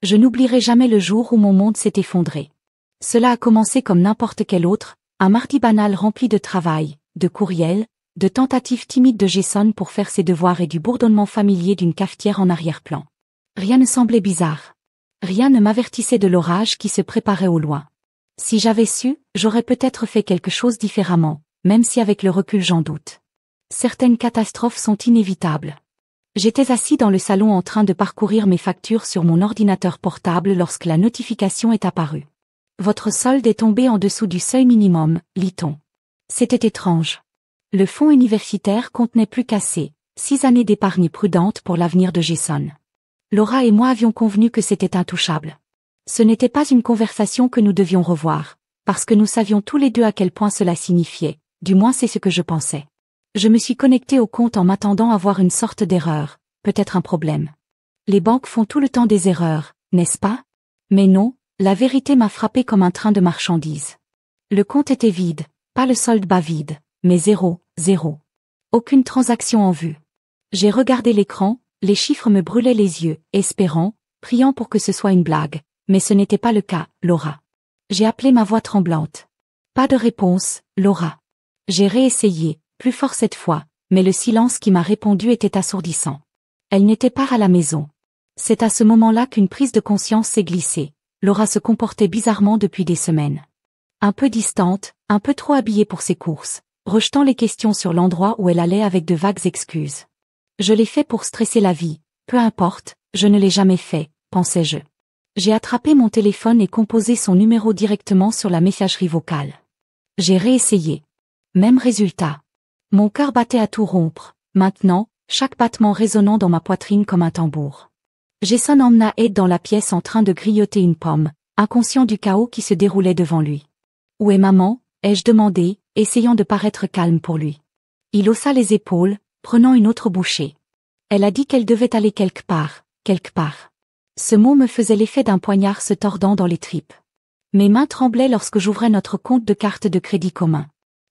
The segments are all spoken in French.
Je n'oublierai jamais le jour où mon monde s'est effondré. Cela a commencé comme n'importe quel autre, un mardi banal rempli de travail, de courriels, de tentatives timides de Jason pour faire ses devoirs et du bourdonnement familier d'une cafetière en arrière-plan. Rien ne semblait bizarre. Rien ne m'avertissait de l'orage qui se préparait au loin. Si j'avais su, j'aurais peut-être fait quelque chose différemment, même si avec le recul j'en doute. Certaines catastrophes sont inévitables. J'étais assis dans le salon en train de parcourir mes factures sur mon ordinateur portable lorsque la notification est apparue. Votre solde est tombé en dessous du seuil minimum, lit-on. C'était étrange. Le fonds universitaire contenait plus qu'assez, 6 années d'épargne prudente pour l'avenir de Jason. Laura et moi avions convenu que c'était intouchable. Ce n'était pas une conversation que nous devions revoir, parce que nous savions tous les deux à quel point cela signifiait, du moins c'est ce que je pensais. Je me suis connecté au compte en m'attendant à voir une sorte d'erreur, peut-être un problème. Les banques font tout le temps des erreurs, n'est-ce pas? Mais non, la vérité m'a frappé comme un train de marchandises. Le compte était vide, pas le solde bas vide, mais zéro. Aucune transaction en vue. J'ai regardé l'écran, les chiffres me brûlaient les yeux, espérant, priant pour que ce soit une blague, mais ce n'était pas le cas, Laura. J'ai appelé ma voix tremblante. Pas de réponse, Laura. J'ai réessayé, plus fort cette fois, mais le silence qui m'a répondu était assourdissant. Elle n'était pas à la maison. C'est à ce moment-là qu'une prise de conscience s'est glissée. Laura se comportait bizarrement depuis des semaines. Un peu distante, un peu trop habillée pour ses courses, rejetant les questions sur l'endroit où elle allait avec de vagues excuses. Je l'ai fait pour stresser la vie, peu importe, je ne l'ai jamais fait, pensais-je. J'ai attrapé mon téléphone et composé son numéro directement sur la messagerie vocale. J'ai réessayé. Même résultat. Mon cœur battait à tout rompre, maintenant, chaque battement résonnant dans ma poitrine comme un tambour. Jason emmena Ed dans la pièce en train de grignoter une pomme, inconscient du chaos qui se déroulait devant lui. « Où est maman ?» ai-je demandé, essayant de paraître calme pour lui. Il haussa les épaules, prenant une autre bouchée. Elle a dit qu'elle devait aller quelque part, quelque part. Ce mot me faisait l'effet d'un poignard se tordant dans les tripes. Mes mains tremblaient lorsque j'ouvrais notre compte de carte de crédit commun.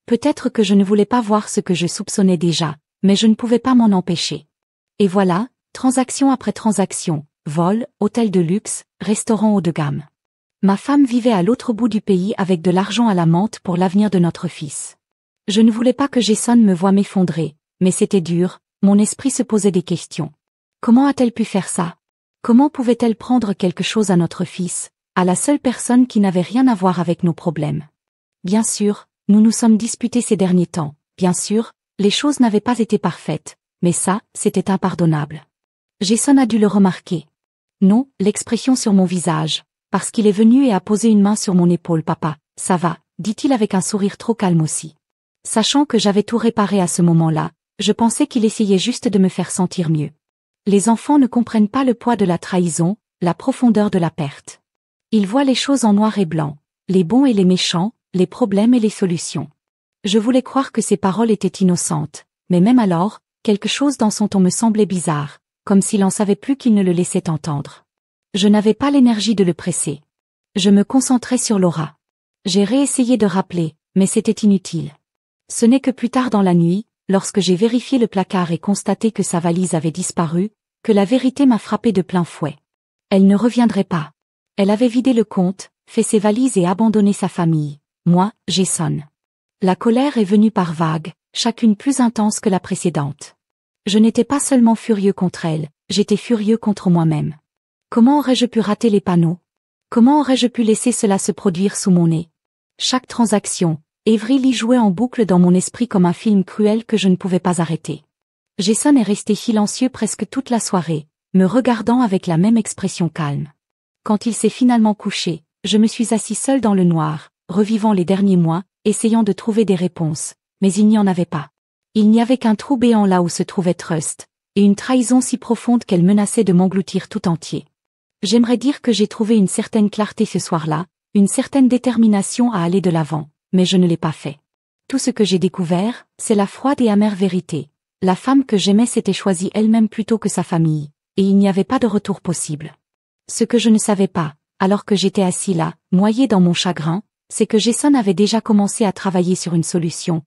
Peut-être que je ne voulais pas voir ce que je soupçonnais déjà, mais je ne pouvais pas m'en empêcher. Et voilà, transaction après transaction, vol, hôtel de luxe, restaurant haut de gamme. Ma femme vivait à l'autre bout du pays avec de l'argent à la menthe pour l'avenir de notre fils. Je ne voulais pas que Jason me voie m'effondrer, mais c'était dur, mon esprit se posait des questions. Comment a-t-elle pu faire ça? Comment pouvait-elle prendre quelque chose à notre fils, à la seule personne qui n'avait rien à voir avec nos problèmes? Bien sûr, nous nous sommes disputés ces derniers temps, bien sûr, les choses n'avaient pas été parfaites, mais ça, c'était impardonnable. Jason a dû le remarquer. Non, l'expression sur mon visage, parce qu'il est venu et a posé une main sur mon épaule. « Papa, ça va », dit-il avec un sourire trop calme aussi. Sachant que j'avais tout réparé à ce moment-là, je pensais qu'il essayait juste de me faire sentir mieux. Les enfants ne comprennent pas le poids de la trahison, la profondeur de la perte. Ils voient les choses en noir et blanc, les bons et les méchants, les problèmes et les solutions. Je voulais croire que ces paroles étaient innocentes, mais même alors, quelque chose dans son ton me semblait bizarre, comme s'il en savait plus qu'il ne le laissait entendre. Je n'avais pas l'énergie de le presser. Je me concentrais sur Laura. J'ai réessayé de rappeler, mais c'était inutile. Ce n'est que plus tard dans la nuit, lorsque j'ai vérifié le placard et constaté que sa valise avait disparu, que la vérité m'a frappé de plein fouet. Elle ne reviendrait pas. Elle avait vidé le compte, fait ses valises et abandonné sa famille. Moi, Jason. La colère est venue par vagues, chacune plus intense que la précédente. Je n'étais pas seulement furieux contre elle, j'étais furieux contre moi-même. Comment aurais-je pu rater les panneaux? Comment aurais-je pu laisser cela se produire sous mon nez? Chaque transaction, Avery Lee jouait en boucle dans mon esprit comme un film cruel que je ne pouvais pas arrêter. Jason est resté silencieux presque toute la soirée, me regardant avec la même expression calme. Quand il s'est finalement couché, je me suis assis seul dans le noir, revivant les derniers mois, essayant de trouver des réponses, mais il n'y en avait pas. Il n'y avait qu'un trou béant là où se trouvait Trust, et une trahison si profonde qu'elle menaçait de m'engloutir tout entier. J'aimerais dire que j'ai trouvé une certaine clarté ce soir-là, une certaine détermination à aller de l'avant, mais je ne l'ai pas fait. Tout ce que j'ai découvert, c'est la froide et amère vérité. La femme que j'aimais s'était choisie elle-même plutôt que sa famille, et il n'y avait pas de retour possible. Ce que je ne savais pas, alors que j'étais assis là, noyé dans mon chagrin, c'est que Jason avait déjà commencé à travailler sur une solution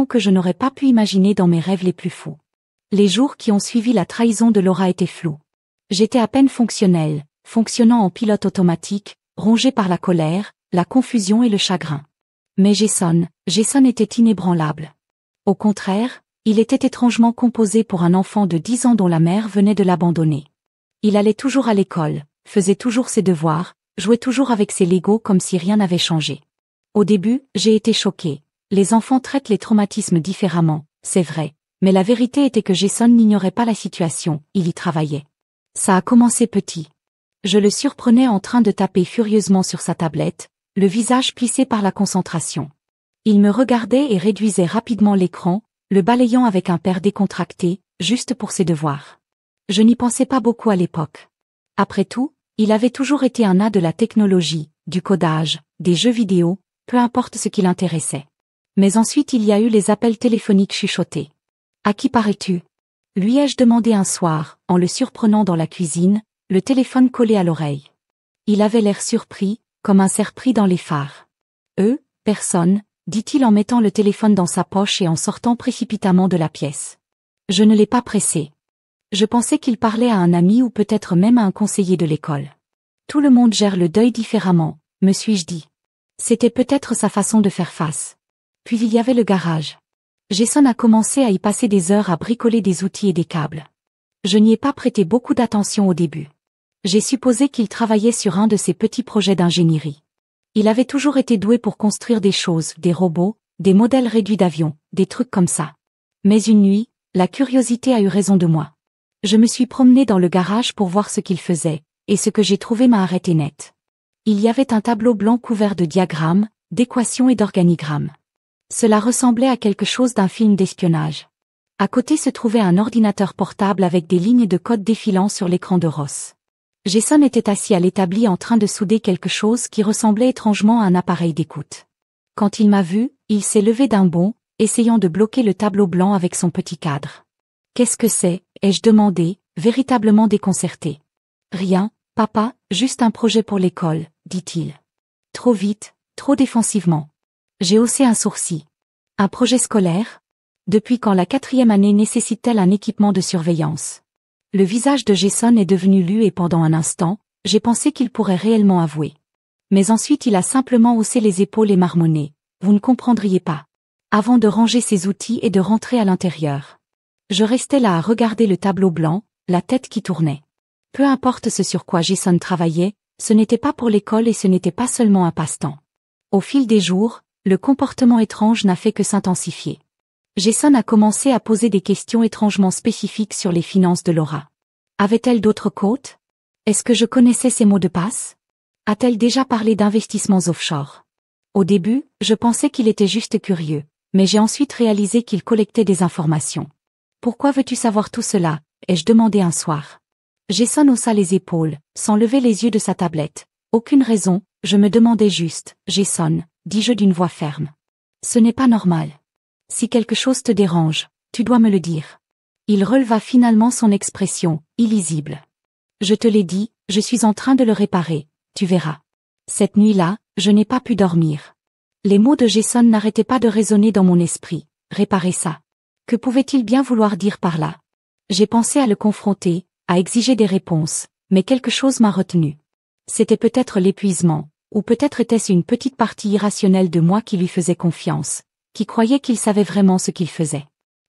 que je n'aurais pas pu imaginer dans mes rêves les plus fous. Les jours qui ont suivi la trahison de Laura étaient flous. J'étais à peine fonctionnel, fonctionnant en pilote automatique, rongé par la colère, la confusion et le chagrin. Mais Jason était inébranlable. Au contraire, il était étrangement composé pour un enfant de 10 ans dont la mère venait de l'abandonner. Il allait toujours à l'école, faisait toujours ses devoirs, jouait toujours avec ses Legos comme si rien n'avait changé. Au début, j'ai été choquée. Les enfants traitent les traumatismes différemment, c'est vrai, mais la vérité était que Jason n'ignorait pas la situation, il y travaillait. Ça a commencé petit. Je le surprenais en train de taper furieusement sur sa tablette, le visage plissé par la concentration. Il me regardait et réduisait rapidement l'écran, le balayant avec un père décontracté, juste pour ses devoirs. Je n'y pensais pas beaucoup à l'époque. Après tout, il avait toujours été un as de la technologie, du codage, des jeux vidéo, peu importe ce qui l'intéressait. Mais ensuite il y a eu les appels téléphoniques chuchotés. « À qui parais-tu » lui ai-je demandé un soir, en le surprenant dans la cuisine, le téléphone collé à l'oreille. Il avait l'air surpris, comme un cerf pris dans les phares. « Personne », dit-il en mettant le téléphone dans sa poche et en sortant précipitamment de la pièce. Je ne l'ai pas pressé. Je pensais qu'il parlait à un ami ou peut-être même à un conseiller de l'école. Tout le monde gère le deuil différemment, me suis-je dit. C'était peut-être sa façon de faire face. Puis il y avait le garage. Jason a commencé à y passer des heures à bricoler des outils et des câbles. Je n'y ai pas prêté beaucoup d'attention au début. J'ai supposé qu'il travaillait sur un de ses petits projets d'ingénierie. Il avait toujours été doué pour construire des choses, des robots, des modèles réduits d'avions, des trucs comme ça. Mais une nuit, la curiosité a eu raison de moi. Je me suis promenée dans le garage pour voir ce qu'il faisait, et ce que j'ai trouvé m'a arrêté net. Il y avait un tableau blanc couvert de diagrammes, d'équations et d'organigrammes. Cela ressemblait à quelque chose d'un film d'espionnage. À côté se trouvait un ordinateur portable avec des lignes de code défilant sur l'écran de Ross. Jason était assis à l'établi en train de souder quelque chose qui ressemblait étrangement à un appareil d'écoute. Quand il m'a vu, il s'est levé d'un bond, essayant de bloquer le tableau blanc avec son petit cadre. « Qu'est-ce que c'est » ai-je demandé, véritablement déconcerté. « Rien, papa, juste un projet pour l'école, » dit-il. Trop vite, trop défensivement. J'ai haussé un sourcil. Un projet scolaire ? Depuis quand la 4e année nécessite-t-elle un équipement de surveillance ? Le visage de Jason est devenu lu et pendant un instant, j'ai pensé qu'il pourrait réellement avouer. Mais ensuite il a simplement haussé les épaules et marmonné. Vous ne comprendriez pas. Avant de ranger ses outils et de rentrer à l'intérieur. Je restais là à regarder le tableau blanc, la tête qui tournait. Peu importe ce sur quoi Jason travaillait, ce n'était pas pour l'école et ce n'était pas seulement un passe-temps. Au fil des jours, le comportement étrange n'a fait que s'intensifier. Jason a commencé à poser des questions étrangement spécifiques sur les finances de Laura. Avait-elle d'autres côtes ? Est-ce que je connaissais ses mots de passe ? A-t-elle déjà parlé d'investissements offshore ? Au début, je pensais qu'il était juste curieux, mais j'ai ensuite réalisé qu'il collectait des informations. « Pourquoi veux-tu savoir tout cela ?» ai-je demandé un soir. Jason haussa les épaules, sans lever les yeux de sa tablette. « Aucune raison, je me demandais juste, Jason, » dis-je d'une voix ferme. « Ce n'est pas normal. Si quelque chose te dérange, tu dois me le dire. » Il releva finalement son expression, illisible. « Je te l'ai dit, je suis en train de le réparer, tu verras. » Cette nuit-là, je n'ai pas pu dormir. Les mots de Jason n'arrêtaient pas de résonner dans mon esprit. Réparer ça. Que pouvait-il bien vouloir dire par là ? J'ai pensé à le confronter, à exiger des réponses, mais quelque chose m'a retenu. C'était peut-être l'épuisement, ou peut-être était-ce une petite partie irrationnelle de moi qui lui faisait confiance, qui croyait qu'il savait vraiment ce qu'il faisait.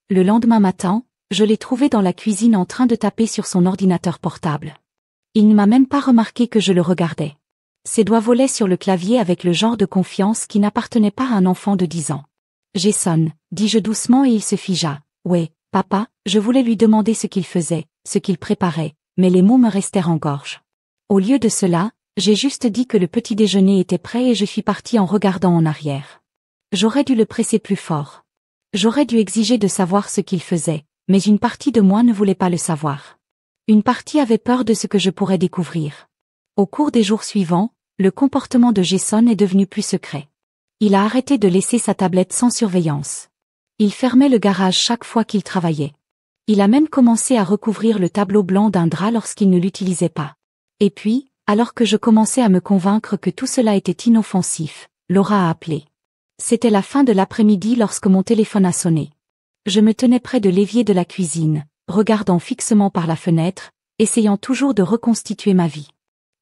Le lendemain matin, je l'ai trouvé dans la cuisine en train de taper sur son ordinateur portable. Il ne m'a même pas remarqué que je le regardais. Ses doigts volaient sur le clavier avec le genre de confiance qui n'appartenait pas à un enfant de 10 ans. « Jason » dis-je doucement et il se figea. « Ouais, papa, je voulais lui demander ce qu'il faisait, ce qu'il préparait, mais les mots me restèrent en gorge. Au lieu de cela, j'ai juste dit que le petit déjeuner était prêt et je suis partie en regardant en arrière. J'aurais dû le presser plus fort. J'aurais dû exiger de savoir ce qu'il faisait, mais une partie de moi ne voulait pas le savoir. Une partie avait peur de ce que je pourrais découvrir. Au cours des jours suivants, le comportement de Jason est devenu plus secret. Il a arrêté de laisser sa tablette sans surveillance. Il fermait le garage chaque fois qu'il travaillait. Il a même commencé à recouvrir le tableau blanc d'un drap lorsqu'il ne l'utilisait pas. Et puis, alors que je commençais à me convaincre que tout cela était inoffensif, Laura a appelé. C'était la fin de l'après-midi lorsque mon téléphone a sonné. Je me tenais près de l'évier de la cuisine, regardant fixement par la fenêtre, essayant toujours de reconstituer ma vie.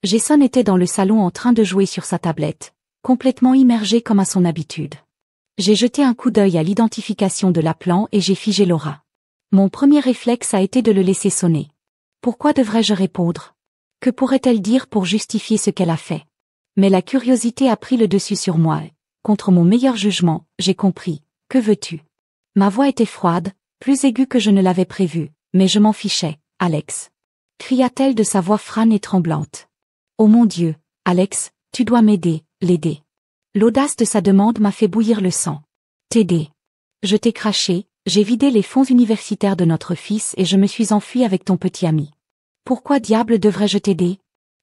Jason était dans le salon en train de jouer sur sa tablette, complètement immergé comme à son habitude. J'ai jeté un coup d'œil à l'identification de l'appelant et j'ai figé Laura. Mon premier réflexe a été de le laisser sonner. Pourquoi devrais-je répondre? Que pourrait-elle dire pour justifier ce qu'elle a fait? Mais la curiosité a pris le dessus sur moi. Contre mon meilleur jugement, j'ai compris. Que veux-tu? Ma voix était froide, plus aiguë que je ne l'avais prévu, mais je m'en fichais. Alex, cria-t-elle de sa voix frâne et tremblante. Oh mon Dieu, Alex, tu dois m'aider, l'aider. L'audace de sa demande m'a fait bouillir le sang. T'aider. Je t'ai craché, j'ai vidé les fonds universitaires de notre fils et je me suis enfui avec ton petit ami. Pourquoi diable devrais-je t'aider?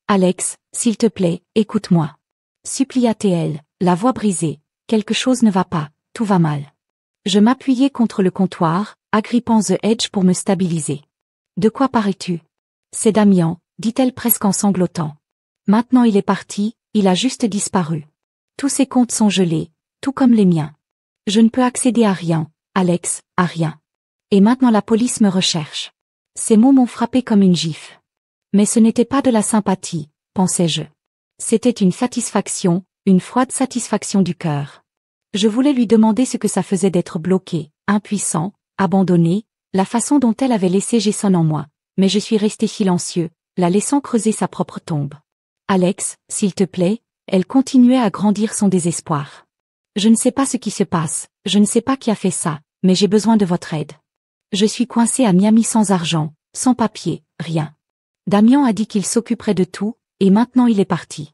Alex, s'il te plaît, écoute-moi. Supplia-t-elle, la voix brisée. Quelque chose ne va pas, tout va mal. Je m'appuyai contre le comptoir, agrippant The Edge pour me stabiliser. De quoi parais-tu? C'est Damian, dit-elle presque en sanglotant. Maintenant il est parti, il a juste disparu. Tous ses comptes sont gelés, tout comme les miens. Je ne peux accéder à rien, Alex, à rien. Et maintenant la police me recherche. Ces mots m'ont frappé comme une gifle. Mais ce n'était pas de la sympathie, pensais-je. C'était une satisfaction, une froide satisfaction du cœur. Je voulais lui demander ce que ça faisait d'être bloqué, impuissant, abandonné, la façon dont elle avait laissé Jason en moi, mais je suis resté silencieux, la laissant creuser sa propre tombe. Alex, s'il te plaît, elle continuait à grandir son désespoir. Je ne sais pas ce qui se passe, je ne sais pas qui a fait ça, mais j'ai besoin de votre aide. Je suis coincé à Miami sans argent, sans papier, rien. Damian a dit qu'il s'occuperait de tout, et maintenant il est parti.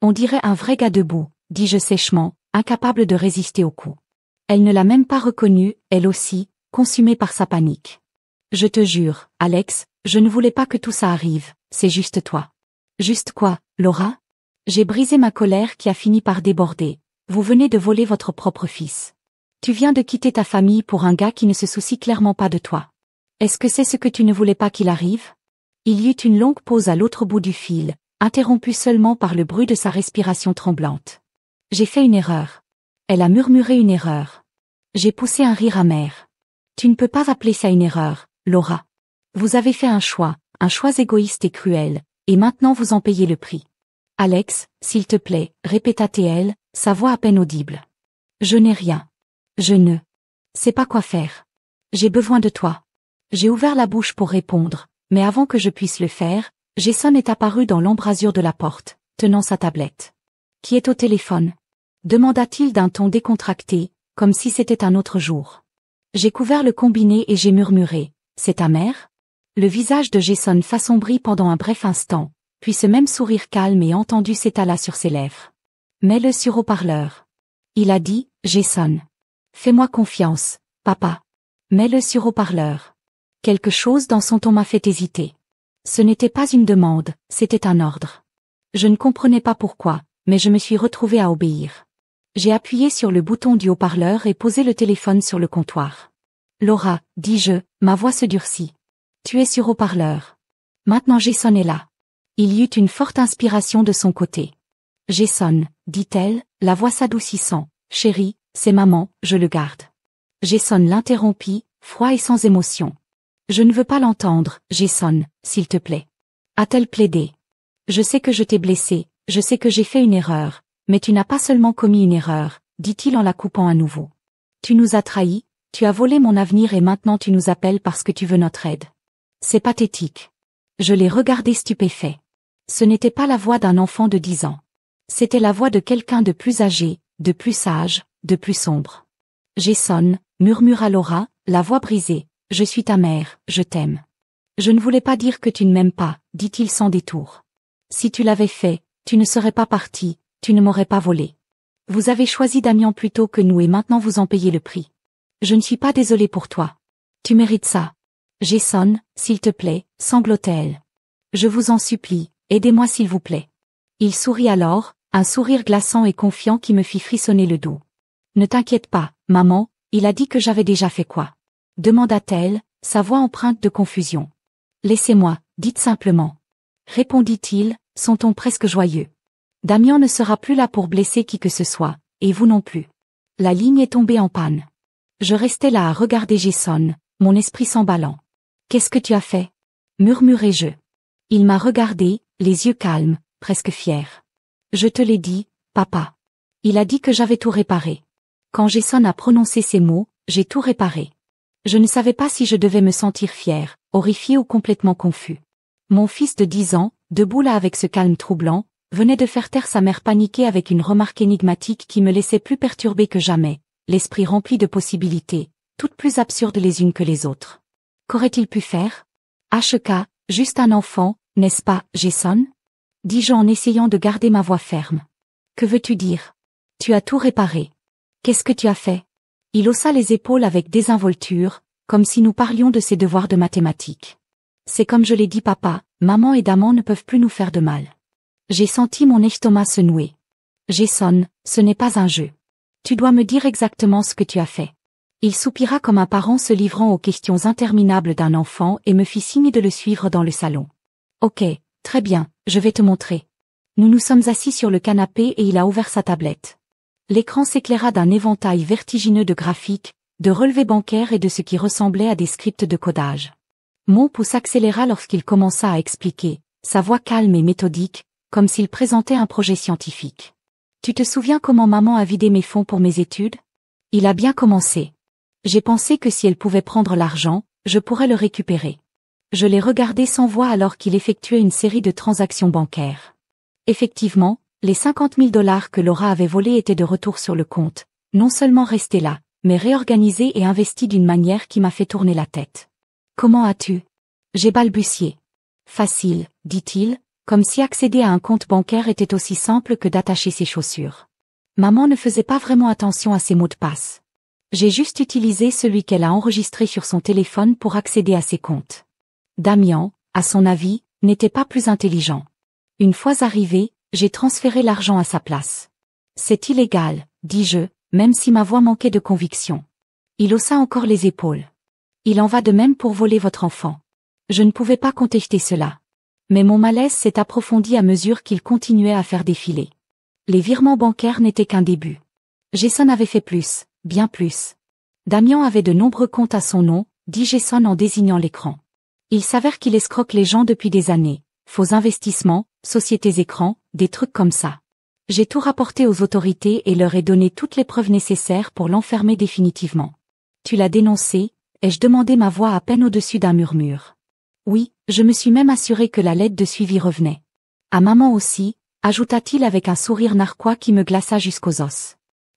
On dirait un vrai gars debout, dis-je sèchement, incapable de résister au coup. Elle ne l'a même pas reconnu, elle aussi, consumée par sa panique. Je te jure, Alex, je ne voulais pas que tout ça arrive, c'est juste toi. Juste quoi, Laura? J'ai brisé ma colère qui a fini par déborder. Vous venez de voler votre propre fils. Tu viens de quitter ta famille pour un gars qui ne se soucie clairement pas de toi. Est-ce que c'est ce que tu ne voulais pas qu'il arrive? Il y eut une longue pause à l'autre bout du fil, interrompue seulement par le bruit de sa respiration tremblante. J'ai fait une erreur. Elle a murmuré une erreur. J'ai poussé un rire amer. Tu ne peux pas appeler ça une erreur, Laura. Vous avez fait un choix égoïste et cruel, et maintenant vous en payez le prix. Alex, s'il te plaît, répéta-t-elle, sa voix à peine audible. Je n'ai rien. Je ne sais pas quoi faire. J'ai besoin de toi. J'ai ouvert la bouche pour répondre, mais avant que je puisse le faire, Jason est apparu dans l'embrasure de la porte, tenant sa tablette. Qui est au téléphone? Demanda-t-il d'un ton décontracté, comme si c'était un autre jour. J'ai couvert le combiné et j'ai murmuré. C'est ta mère? Le visage de Jason s'assombrit pendant un bref instant, puis ce même sourire calme et entendu s'étala sur ses lèvres. Mets-le sur haut-parleur. Il a dit, Jason. Fais-moi confiance, papa. Mets-le sur haut-parleur. Quelque chose dans son ton m'a fait hésiter. Ce n'était pas une demande, c'était un ordre. Je ne comprenais pas pourquoi, mais je me suis retrouvée à obéir. J'ai appuyé sur le bouton du haut-parleur et posé le téléphone sur le comptoir. Laura, dis-je, ma voix se durcit. Tu es sur haut-parleur. Maintenant Jason est là. Il y eut une forte inspiration de son côté. Jason, dit-elle, la voix s'adoucissant. Chérie, c'est maman, je le garde. Jason l'interrompit, froid et sans émotion. Je ne veux pas l'entendre, Jason, s'il te plaît. A-t-elle plaidé? Je sais que je t'ai blessé, je sais que j'ai fait une erreur, mais tu n'as pas seulement commis une erreur, dit-il en la coupant à nouveau. Tu nous as trahis, tu as volé mon avenir et maintenant tu nous appelles parce que tu veux notre aide. C'est pathétique. Je l'ai regardé stupéfait. Ce n'était pas la voix d'un enfant de 10 ans. C'était la voix de quelqu'un de plus âgé, de plus sage, de plus sombre. Jason, murmura Laura, la voix brisée, je suis ta mère, je t'aime. Je ne voulais pas dire que tu ne m'aimes pas, dit-il sans détour. Si tu l'avais fait, tu ne serais pas parti, tu ne m'aurais pas volé. Vous avez choisi Damian plutôt que nous et maintenant vous en payez le prix. Je ne suis pas désolée pour toi. Tu mérites ça. Jason, s'il te plaît, sanglotait-elle. Je vous en supplie, aidez-moi s'il vous plaît. Il sourit alors, un sourire glaçant et confiant qui me fit frissonner le dos. Ne t'inquiète pas, maman, il a dit que j'avais déjà fait quoi? Demanda-t-elle, sa voix empreinte de confusion. Laissez-moi, dites simplement. Répondit-il, son ton presque joyeux. Damian ne sera plus là pour blesser qui que ce soit, et vous non plus. La ligne est tombée en panne. Je restais là à regarder Jason, mon esprit s'emballant. Qu'est-ce que tu as fait? Murmurai-je. Il m'a regardé, les yeux calmes, presque fière. Je te l'ai dit, papa. Il a dit que j'avais tout réparé. Quand Jason a prononcé ces mots, j'ai tout réparé. Je ne savais pas si je devais me sentir fière, horrifiée ou complètement confus. Mon fils de 10 ans, debout là avec ce calme troublant, venait de faire taire sa mère paniquée avec une remarque énigmatique qui me laissait plus perturbée que jamais, l'esprit rempli de possibilités, toutes plus absurdes les unes que les autres. Qu'aurait-il pu faire? HK, juste un enfant, n'est-ce pas, Jason? Dis-je en essayant de garder ma voix ferme. Que veux-tu dire? Tu as tout réparé. Qu'est-ce que tu as fait? Il haussa les épaules avec désinvolture, comme si nous parlions de ses devoirs de mathématiques. C'est comme je l'ai dit papa, maman et Daman ne peuvent plus nous faire de mal. J'ai senti mon estomac se nouer. Jason, ce n'est pas un jeu. Tu dois me dire exactement ce que tu as fait. Il soupira comme un parent se livrant aux questions interminables d'un enfant et me fit signe de le suivre dans le salon. Ok, très bien, je vais te montrer. Nous nous sommes assis sur le canapé et il a ouvert sa tablette. L'écran s'éclaira d'un éventail vertigineux de graphiques, de relevés bancaires et de ce qui ressemblait à des scripts de codage. Mon pouce accéléra lorsqu'il commença à expliquer, sa voix calme et méthodique, comme s'il présentait un projet scientifique. Tu te souviens comment maman a vidé mes fonds pour mes études? Il a bien commencé. J'ai pensé que si elle pouvait prendre l'argent, je pourrais le récupérer. Je l'ai regardé sans voix alors qu'il effectuait une série de transactions bancaires. Effectivement, les 50 000 $ que Laura avait volés étaient de retour sur le compte, non seulement restés là, mais réorganisés et investis d'une manière qui m'a fait tourner la tête. Comment as-tu? J'ai balbutié. Facile, dit-il, comme si accéder à un compte bancaire était aussi simple que d'attacher ses chaussures. Maman ne faisait pas vraiment attention à ses mots de passe. J'ai juste utilisé celui qu'elle a enregistré sur son téléphone pour accéder à ses comptes. Damian, à son avis, n'était pas plus intelligent. Une fois arrivé, j'ai transféré l'argent à sa place. C'est illégal, dis-je, même si ma voix manquait de conviction. Il haussa encore les épaules. Il en va de même pour voler votre enfant. Je ne pouvais pas contester cela. Mais mon malaise s'est approfondi à mesure qu'il continuait à faire défiler. Les virements bancaires n'étaient qu'un début. Jason avait fait plus, bien plus. Damian avait de nombreux comptes à son nom, dit Jason en désignant l'écran. Il s'avère qu'il escroque les gens depuis des années. Faux investissements, sociétés écrans, des trucs comme ça. J'ai tout rapporté aux autorités et leur ai donné toutes les preuves nécessaires pour l'enfermer définitivement. Tu l'as dénoncé? Ai-je demandé, ma voix à peine au-dessus d'un murmure. Oui, je me suis même assuré que la lettre de suivi revenait. À maman aussi, ajouta-t-il avec un sourire narquois qui me glaça jusqu'aux os.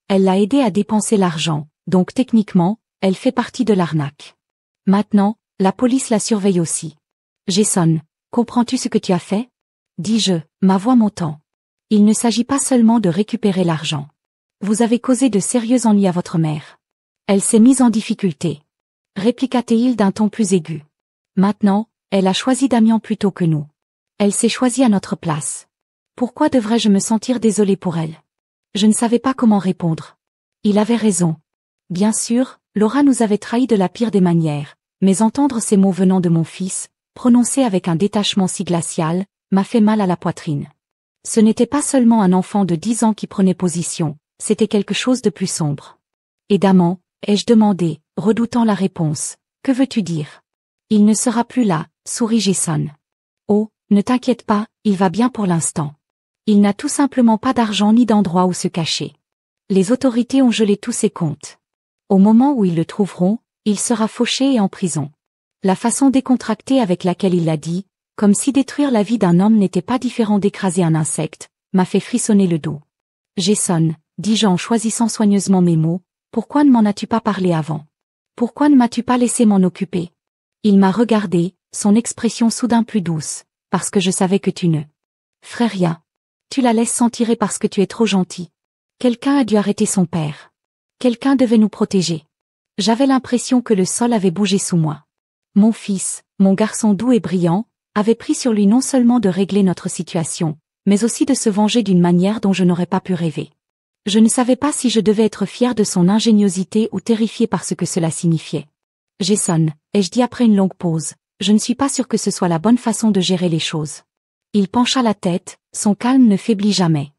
Elle l'a aidé à dépenser l'argent, donc techniquement, elle fait partie de l'arnaque. Maintenant, la police la surveille aussi. Jason, comprends-tu ce que tu as fait? Dis-je, ma voix montant. Il ne s'agit pas seulement de récupérer l'argent. Vous avez causé de sérieux ennuis à votre mère. Elle s'est mise en difficulté. Répliqua-t-il d'un ton plus aigu. Maintenant, elle a choisi Damian plutôt que nous. Elle s'est choisie à notre place. Pourquoi devrais-je me sentir désolée pour elle? Je ne savais pas comment répondre. Il avait raison. Bien sûr, Laura nous avait trahis de la pire des manières, mais entendre ces mots venant de mon fils, prononcés avec un détachement si glacial, m'a fait mal à la poitrine. Ce n'était pas seulement un enfant de 10 ans qui prenait position, c'était quelque chose de plus sombre. Et Daman, ai-je demandé, redoutant la réponse, que veux-tu dire? Il ne sera plus là, sourit Jason. Oh, ne t'inquiète pas, il va bien pour l'instant. Il n'a tout simplement pas d'argent ni d'endroit où se cacher. Les autorités ont gelé tous ses comptes. Au moment où ils le trouveront, il sera fauché et en prison. La façon décontractée avec laquelle il l'a dit, comme si détruire la vie d'un homme n'était pas différent d'écraser un insecte, m'a fait frissonner le dos. Jason, dis-je en choisissant soigneusement mes mots, pourquoi ne m'en as-tu pas parlé avant? Pourquoi ne m'as-tu pas laissé m'en occuper? Il m'a regardé, son expression soudain plus douce, parce que je savais que tu ne ferais rien. Tu la laisses s'en tirer parce que tu es trop gentil. Quelqu'un a dû arrêter son père. Quelqu'un devait nous protéger. J'avais l'impression que le sol avait bougé sous moi. Mon fils, mon garçon doux et brillant, avait pris sur lui non seulement de régler notre situation, mais aussi de se venger d'une manière dont je n'aurais pas pu rêver. Je ne savais pas si je devais être fier de son ingéniosité ou terrifié par ce que cela signifiait. Jason, ai-je dit après une longue pause, je ne suis pas sûr que ce soit la bonne façon de gérer les choses. Il pencha la tête, son calme ne faiblit jamais.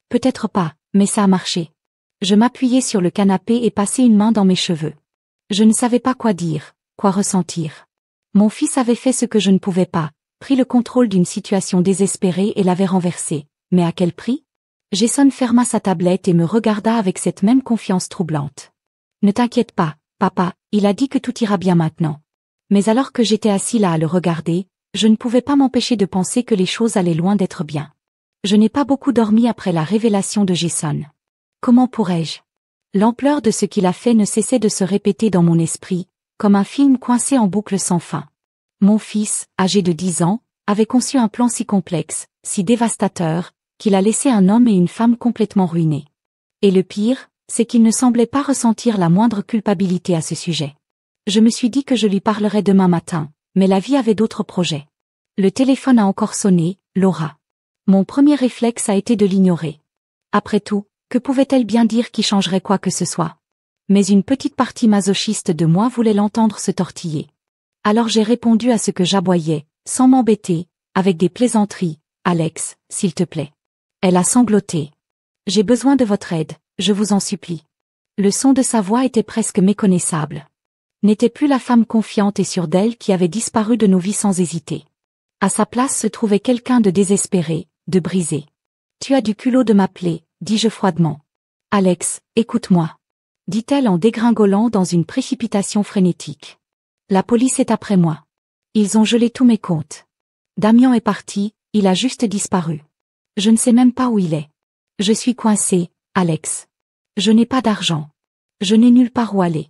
Peut-être pas, mais ça a marché. Je m'appuyai sur le canapé et passai une main dans mes cheveux. Je ne savais pas quoi dire, quoi ressentir. Mon fils avait fait ce que je ne pouvais pas, pris le contrôle d'une situation désespérée et l'avait renversée. Mais à quel prix? Jason ferma sa tablette et me regarda avec cette même confiance troublante. Ne t'inquiète pas, papa, il a dit que tout ira bien maintenant. Mais alors que j'étais assis là à le regarder, je ne pouvais pas m'empêcher de penser que les choses allaient loin d'être bien. Je n'ai pas beaucoup dormi après la révélation de Jason. Comment pourrais-je? L'ampleur de ce qu'il a fait ne cessait de se répéter dans mon esprit, comme un film coincé en boucle sans fin. Mon fils, âgé de 10 ans, avait conçu un plan si complexe, si dévastateur, qu'il a laissé un homme et une femme complètement ruinés. Et le pire, c'est qu'il ne semblait pas ressentir la moindre culpabilité à ce sujet. Je me suis dit que je lui parlerais demain matin, mais la vie avait d'autres projets. Le téléphone a encore sonné, Laura. Mon premier réflexe a été de l'ignorer. Après tout, que pouvait-elle bien dire qui changerait quoi que ce soit? Mais une petite partie masochiste de moi voulait l'entendre se tortiller. Alors j'ai répondu à ce que j'aboyais, sans m'embêter, avec des plaisanteries. Alex, s'il te plaît. Elle a sangloté. J'ai besoin de votre aide, je vous en supplie. Le son de sa voix était presque méconnaissable. N'était plus la femme confiante et sûre d'elle qui avait disparu de nos vies sans hésiter. À sa place se trouvait quelqu'un de désespéré, de brisé. Tu as du culot de m'appeler, dis-je froidement. Alex, écoute-moi. Dit-elle en dégringolant dans une précipitation frénétique. La police est après moi. Ils ont gelé tous mes comptes. Damien est parti, il a juste disparu. Je ne sais même pas où il est. Je suis coincée, Alex. Je n'ai pas d'argent. Je n'ai nulle part où aller.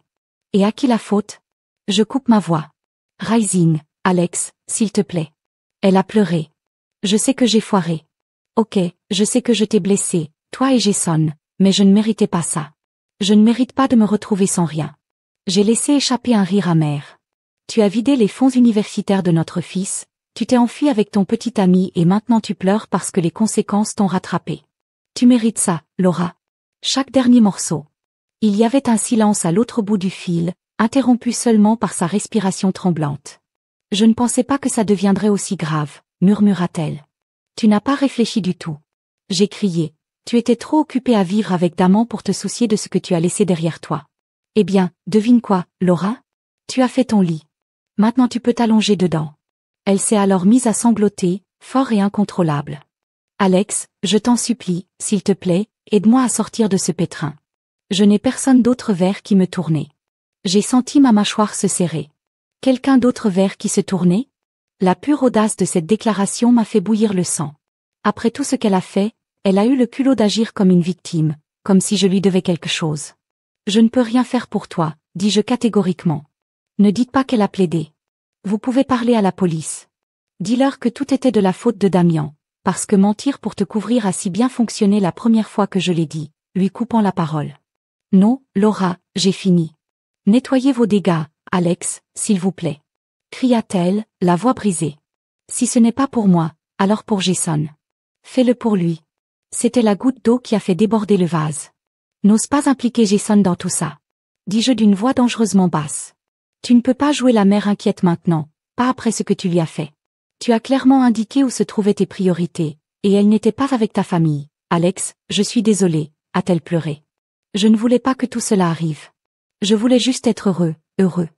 Et à qui la faute? Je coupe ma voix. Rising, Alex, s'il te plaît. Elle a pleuré. Je sais que j'ai foiré. Ok, je sais que je t'ai blessé, toi et Jason, mais je ne méritais pas ça. Je ne mérite pas de me retrouver sans rien. J'ai laissé échapper un rire amer. Tu as vidé les fonds universitaires de notre fils, tu t'es enfui avec ton petit ami et maintenant tu pleures parce que les conséquences t'ont rattrapé. Tu mérites ça, Laura. Chaque dernier morceau. Il y avait un silence à l'autre bout du fil, interrompu seulement par sa respiration tremblante. Je ne pensais pas que ça deviendrait aussi grave, murmura-t-elle. Tu n'as pas réfléchi du tout. J'ai crié. Tu étais trop occupée à vivre avec Damon pour te soucier de ce que tu as laissé derrière toi. Eh bien, devine quoi, Laura? Tu as fait ton lit. Maintenant tu peux t'allonger dedans. Elle s'est alors mise à sangloter, fort et incontrôlable. Alex, je t'en supplie, s'il te plaît, aide-moi à sortir de ce pétrin. Je n'ai personne d'autre vers qui me tourner. J'ai senti ma mâchoire se serrer. Quelqu'un d'autre vers qui se tournait? La pure audace de cette déclaration m'a fait bouillir le sang. Après tout ce qu'elle a fait, elle a eu le culot d'agir comme une victime, comme si je lui devais quelque chose. Je ne peux rien faire pour toi, dis-je catégoriquement. Ne dites pas qu'elle a plaidé. Vous pouvez parler à la police. Dis-leur que tout était de la faute de Damien, parce que mentir pour te couvrir a si bien fonctionné la première fois que je l'ai dit, lui coupant la parole. Non, Laura, j'ai fini. Nettoyez vos dégâts, Alex, s'il vous plaît. Cria-t-elle, la voix brisée. Si ce n'est pas pour moi, alors pour Jason. Fais-le pour lui. C'était la goutte d'eau qui a fait déborder le vase. N'ose pas impliquer Jason dans tout ça. Dis-je d'une voix dangereusement basse. Tu ne peux pas jouer la mère inquiète maintenant, pas après ce que tu lui as fait. Tu as clairement indiqué où se trouvaient tes priorités, et elles n'étaient pas avec ta famille. Alex, je suis désolée, a-t-elle pleuré. Je ne voulais pas que tout cela arrive. Je voulais juste être heureux, heureux.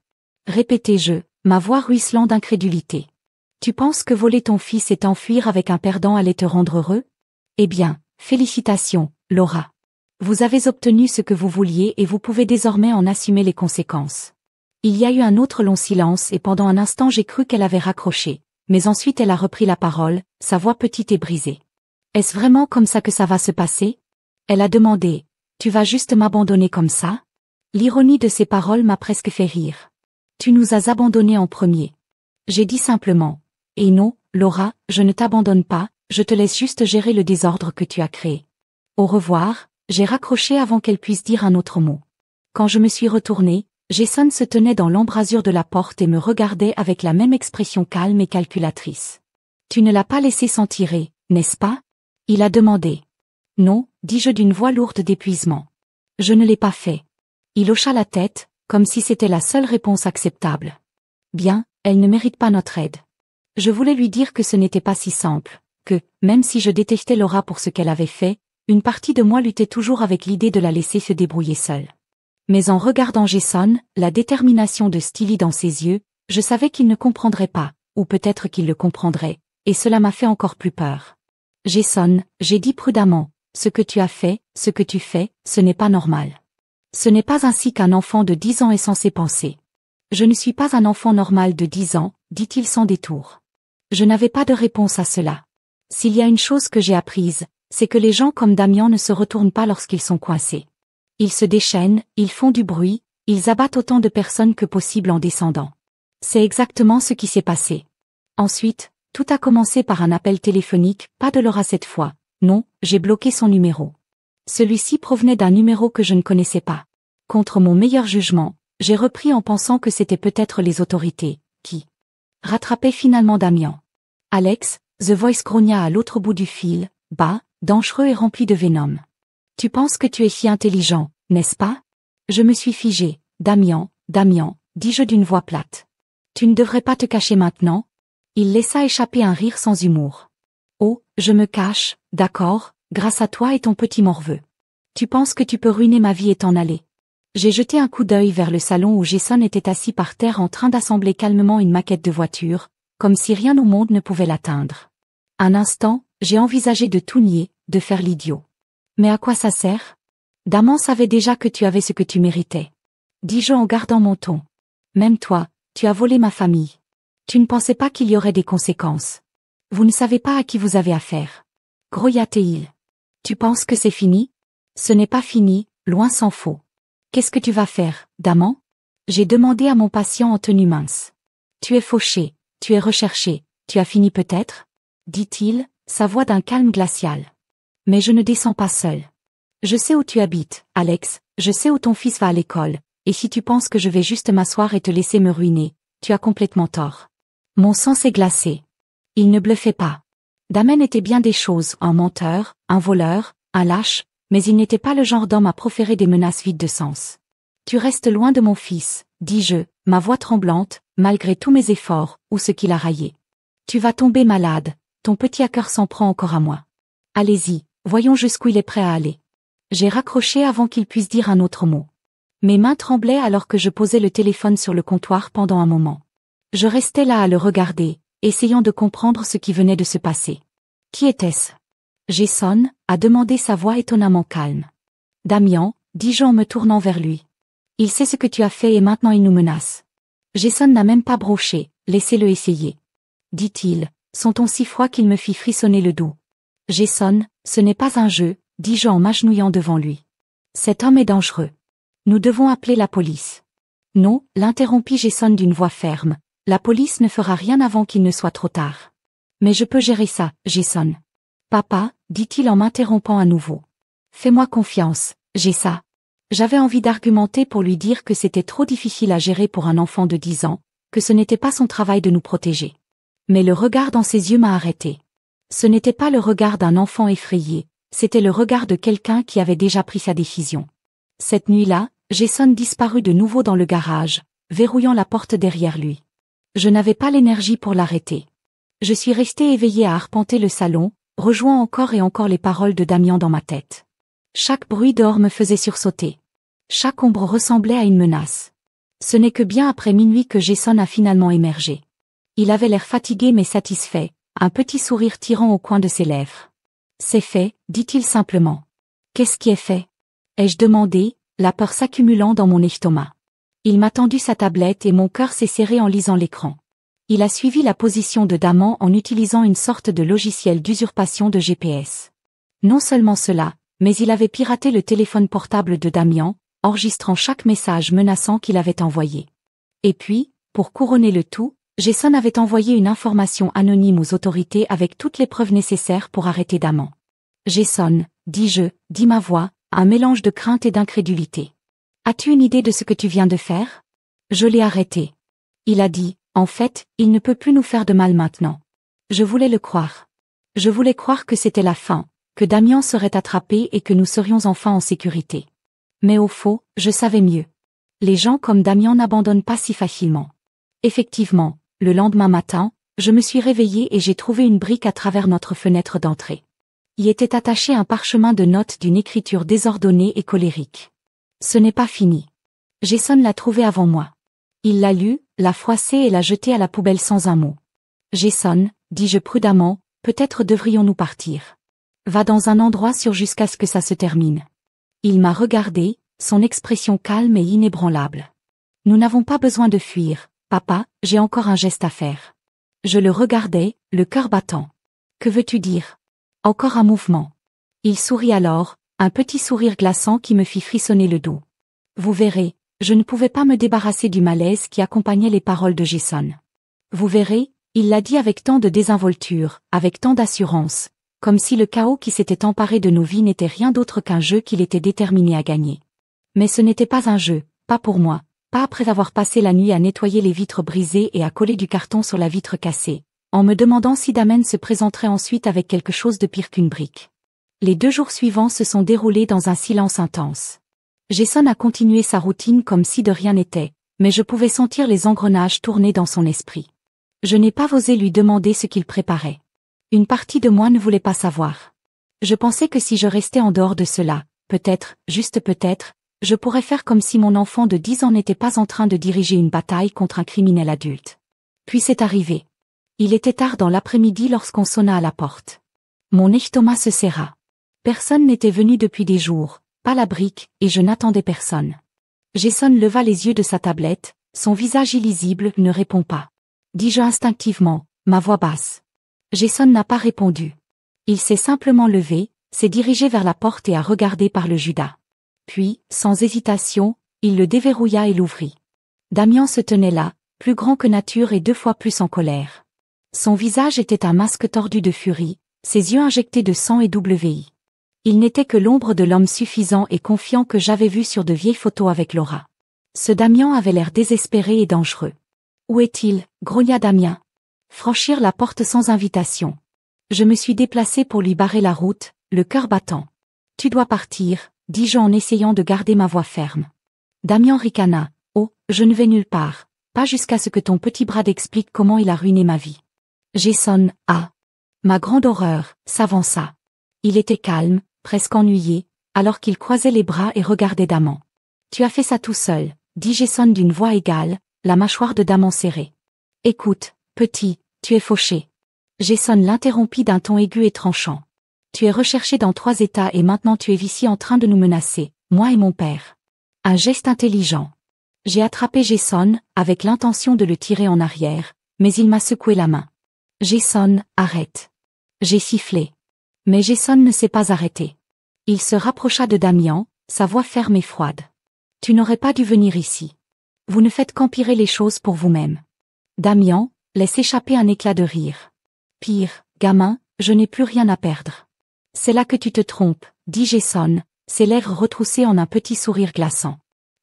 Répétais-je, ma voix ruisselant d'incrédulité. Tu penses que voler ton fils et t'enfuir avec un perdant allait te rendre heureux? Eh bien, félicitations, Laura. Vous avez obtenu ce que vous vouliez et vous pouvez désormais en assumer les conséquences. Il y a eu un autre long silence et pendant un instant j'ai cru qu'elle avait raccroché, mais ensuite elle a repris la parole, sa voix petite et brisée. Est-ce vraiment comme ça que ça va se passer? Elle a demandé. Tu vas juste m'abandonner comme ça? L'ironie de ces paroles m'a presque fait rire. Tu nous as abandonnés en premier. J'ai dit simplement. Et non, Laura, je ne t'abandonne pas, je te laisse juste gérer le désordre que tu as créé. Au revoir, j'ai raccroché avant qu'elle puisse dire un autre mot. Quand je me suis retournée, Jason se tenait dans l'embrasure de la porte et me regardait avec la même expression calme et calculatrice. Tu ne l'as pas laissé s'en tirer, n'est-ce pas? Il a demandé. Non, dis-je d'une voix lourde d'épuisement. Je ne l'ai pas fait. Il hocha la tête, comme si c'était la seule réponse acceptable. Bien, elle ne mérite pas notre aide. Je voulais lui dire que ce n'était pas si simple, que, même si je détestais Laura pour ce qu'elle avait fait, une partie de moi luttait toujours avec l'idée de la laisser se débrouiller seule. Mais en regardant Jason, la détermination de Steely dans ses yeux, je savais qu'il ne comprendrait pas, ou peut-être qu'il le comprendrait, et cela m'a fait encore plus peur. Jason, j'ai dit prudemment, ce que tu as fait, ce que tu fais, ce n'est pas normal. Ce n'est pas ainsi qu'un enfant de 10 ans est censé penser. Je ne suis pas un enfant normal de 10 ans, dit-il sans détour. Je n'avais pas de réponse à cela. S'il y a une chose que j'ai apprise, c'est que les gens comme Damien ne se retournent pas lorsqu'ils sont coincés. Ils se déchaînent, ils font du bruit, ils abattent autant de personnes que possible en descendant. C'est exactement ce qui s'est passé. Ensuite, tout a commencé par un appel téléphonique, pas de Laura cette fois. Non, j'ai bloqué son numéro. Celui-ci provenait d'un numéro que je ne connaissais pas. Contre mon meilleur jugement, j'ai repris en pensant que c'était peut-être les autorités, qui rattrapaient finalement Damien. Alex, The Voice grogna à l'autre bout du fil, bas, dangereux et rempli de venom. Tu penses que tu es si intelligent, n'est-ce pas? Je me suis figé. Damien, dis-je d'une voix plate. Tu ne devrais pas te cacher maintenant? Il laissa échapper un rire sans humour. Oh, je me cache, d'accord, grâce à toi et ton petit morveux. Tu penses que tu peux ruiner ma vie et t'en aller? J'ai jeté un coup d'œil vers le salon où Jason était assis par terre en train d'assembler calmement une maquette de voiture, comme si rien au monde ne pouvait l'atteindre. Un instant, j'ai envisagé de tout nier, de faire l'idiot. Mais à quoi ça sert? Damien savait déjà que tu avais ce que tu méritais. Dis-je en gardant mon ton. Même toi, tu as volé ma famille. Tu ne pensais pas qu'il y aurait des conséquences. Vous ne savez pas à qui vous avez affaire. Groyat-il. Tu penses que c'est fini? Ce n'est pas fini, loin s'en faut. Qu'est-ce que tu vas faire, Damien? J'ai demandé à mon patient en tenue mince. Tu es fauché, tu es recherché, tu as fini peut-être? Dit-il, sa voix d'un calme glacial. Mais je ne descends pas seul. Je sais où tu habites, Alex, je sais où ton fils va à l'école, et si tu penses que je vais juste m'asseoir et te laisser me ruiner, tu as complètement tort. Mon sang s'est glacé. Il ne bluffait pas. Damien était bien des choses, un menteur, un voleur, un lâche, mais il n'était pas le genre d'homme à proférer des menaces vides de sens. Tu restes loin de mon fils, dis-je, ma voix tremblante, malgré tous mes efforts, ou ce qu'il a raillé. Tu vas tomber malade, ton petit hacker s'en prend encore à moi. Allez-y, voyons jusqu'où il est prêt à aller. J'ai raccroché avant qu'il puisse dire un autre mot. Mes mains tremblaient alors que je posais le téléphone sur le comptoir pendant un moment. Je restais là à le regarder, essayant de comprendre ce qui venait de se passer. Qui était-ce? Jason, a demandé sa voix étonnamment calme. Damien, dis-je en me tournant vers lui. Il sait ce que tu as fait et maintenant il nous menace. Jason n'a même pas broché, laissez-le essayer. Dit-il, son ton si froid qu'il me fit frissonner le dos. Jason, ce n'est pas un jeu, dis-je en m'agenouillant devant lui. Cet homme est dangereux. Nous devons appeler la police. Non, l'interrompit Jason d'une voix ferme. La police ne fera rien avant qu'il ne soit trop tard. Mais je peux gérer ça, Jason. Papa, dit-il en m'interrompant à nouveau. Fais-moi confiance, j'ai ça. J'avais envie d'argumenter pour lui dire que c'était trop difficile à gérer pour un enfant de 10 ans, que ce n'était pas son travail de nous protéger. Mais le regard dans ses yeux m'a arrêté. Ce n'était pas le regard d'un enfant effrayé, c'était le regard de quelqu'un qui avait déjà pris sa décision. Cette nuit-là, Jason disparut de nouveau dans le garage, verrouillant la porte derrière lui. Je n'avais pas l'énergie pour l'arrêter. Je suis resté éveillé à arpenter le salon, rejoignant encore et encore les paroles de Damien dans ma tête. Chaque bruit dehors me faisait sursauter. Chaque ombre ressemblait à une menace. Ce n'est que bien après minuit que Jason a finalement émergé. Il avait l'air fatigué mais satisfait, un petit sourire tirant au coin de ses lèvres. C'est fait, dit-il simplement. Qu'est-ce qui est fait? Ai-je demandé, la peur s'accumulant dans mon estomac. Il m'a tendu sa tablette et mon cœur s'est serré en lisant l'écran. Il a suivi la position de Damien en utilisant une sorte de logiciel d'usurpation de GPS. Non seulement cela, mais il avait piraté le téléphone portable de Damien, enregistrant chaque message menaçant qu'il avait envoyé. Et puis, pour couronner le tout, Jason avait envoyé une information anonyme aux autorités avec toutes les preuves nécessaires pour arrêter Damien. Jason, dis-je, dit ma voix, un mélange de crainte et d'incrédulité. As-tu une idée de ce que tu viens de faire? Je l'ai arrêté. Il a dit, en fait, il ne peut plus nous faire de mal maintenant. Je voulais le croire. Je voulais croire que c'était la fin, que Damien serait attrapé et que nous serions enfin en sécurité. Mais au fond, je savais mieux. Les gens comme Damien n'abandonnent pas si facilement. Effectivement, le lendemain matin, je me suis réveillé et j'ai trouvé une brique à travers notre fenêtre d'entrée. Y était attaché un parchemin de notes d'une écriture désordonnée et colérique. Ce n'est pas fini. Jason l'a trouvé avant moi. Il l'a lu, l'a froissé et l'a jeté à la poubelle sans un mot. Jason, dis-je prudemment, peut-être devrions-nous partir. Va dans un endroit sûr jusqu'à ce que ça se termine. Il m'a regardé, son expression calme et inébranlable. Nous n'avons pas besoin de fuir, papa, j'ai encore un geste à faire. Je le regardais, le cœur battant. Que veux-tu dire? Encore un mouvement. Il sourit alors, un petit sourire glaçant qui me fit frissonner le dos. Vous verrez, je ne pouvais pas me débarrasser du malaise qui accompagnait les paroles de Jason. Vous verrez, il l'a dit avec tant de désinvolture, avec tant d'assurance, comme si le chaos qui s'était emparé de nos vies n'était rien d'autre qu'un jeu qu'il était déterminé à gagner. Mais ce n'était pas un jeu, pas pour moi, pas après avoir passé la nuit à nettoyer les vitres brisées et à coller du carton sur la vitre cassée, en me demandant si Damen se présenterait ensuite avec quelque chose de pire qu'une brique. Les 2 jours suivants se sont déroulés dans un silence intense. Jason a continué sa routine comme si de rien n'était, mais je pouvais sentir les engrenages tourner dans son esprit. Je n'ai pas osé lui demander ce qu'il préparait. Une partie de moi ne voulait pas savoir. Je pensais que si je restais en dehors de cela, peut-être, juste peut-être, je pourrais faire comme si mon enfant de 10 ans n'était pas en train de diriger une bataille contre un criminel adulte. Puis c'est arrivé. Il était tard dans l'après-midi lorsqu'on sonna à la porte. Mon estomac se serra. Personne n'était venu depuis des jours, pas la brique, et je n'attendais personne. Jason leva les yeux de sa tablette, son visage illisible ne répond pas. Dis-je instinctivement, ma voix basse. Jason n'a pas répondu. Il s'est simplement levé, s'est dirigé vers la porte et a regardé par le Judas. Puis, sans hésitation, il le déverrouilla et l'ouvrit. Damian se tenait là, plus grand que nature et 2 fois plus en colère. Son visage était un masque tordu de furie, ses yeux injectés de sang et WI. Il n'était que l'ombre de l'homme suffisant et confiant que j'avais vu sur de vieilles photos avec Laura. Ce Damian avait l'air désespéré et dangereux. Où est-il? Grogna Damien. Franchir la porte sans invitation. Je me suis déplacé pour lui barrer la route, le cœur battant. Tu dois partir, dis-je en essayant de garder ma voix ferme. Damien ricana. Oh, je ne vais nulle part, pas jusqu'à ce que ton petit Brad explique comment il a ruiné ma vie. Jason, ah. Ma grande horreur, s'avança. Il était calme, presque ennuyé, alors qu'il croisait les bras et regardait Daman. Tu as fait ça tout seul, dit Jason d'une voix égale, la mâchoire de Daman serrée. Écoute, petit, tu es fauché. Jason l'interrompit d'un ton aigu et tranchant. Tu es recherché dans 3 États et maintenant tu es ici en train de nous menacer, moi et mon père. Un geste intelligent. J'ai attrapé Jason, avec l'intention de le tirer en arrière, mais il m'a secoué la main. Jason, arrête. J'ai sifflé. Mais Jason ne s'est pas arrêté. Il se rapprocha de Damian, sa voix ferme et froide. Tu n'aurais pas dû venir ici. Vous ne faites qu'empirer les choses pour vous-même. Damian laisse échapper un éclat de rire. Pire, gamin, je n'ai plus rien à perdre. C'est là que tu te trompes, dit Jason, ses lèvres retroussées en un petit sourire glaçant.